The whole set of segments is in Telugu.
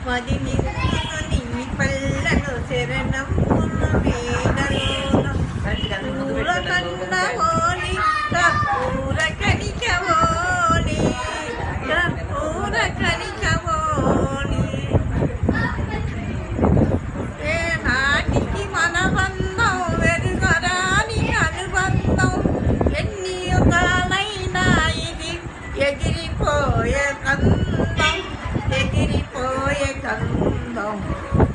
మది నిన్ను నీ పల్లెను శరణమును వేదలోన కన్నవోని కర్పూర కనికవోని కర్పూర కనికవోని ఏ నాటికి మన బంధం వెరుగరాని అనుబంధం ఎన్ని యుగాలైనా ఇది ఎగిరిపోయే కందం ఎగిరిపోయే కందం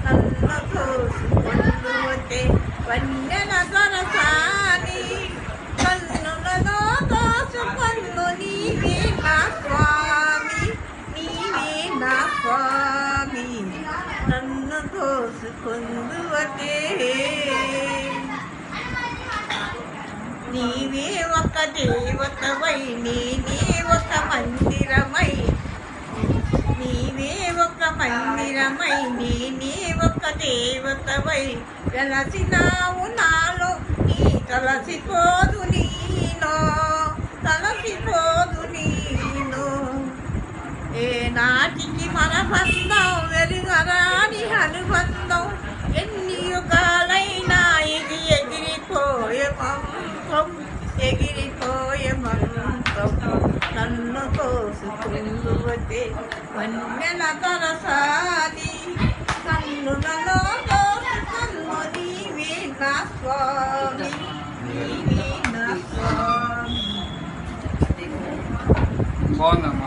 నన్ను తోసుకొందుతే వన్నెల దొరసాని కన్నులలో దోసుకొందు నీవే నా స్వామి నీవే నా స్వామి నన్ను తోసుకొందువతే నీవే ఒక దేవతవై నేనే ఒక మందిరమై నీవే ఒక మందిరమై నేనే ఒక దేవతవై వెలసినావు నాలో నీ తలసిపోదు నీలో తలసిపోదు నీలో ఏ నాటికి మన బంధం వెలుగరాని అనుబంధం ఎన్ని యుగాలైనా ఇది ఎగిరిపోయే మంత్రం ఎగిరిపోయే మంత్రం నన్ను తోసుకుందువతే వన్నెల దొరసాని కన్నులలో దోసుకొందు నీవే నా స్వామి నీవే నా స్వామి. బాగుందమ్మా.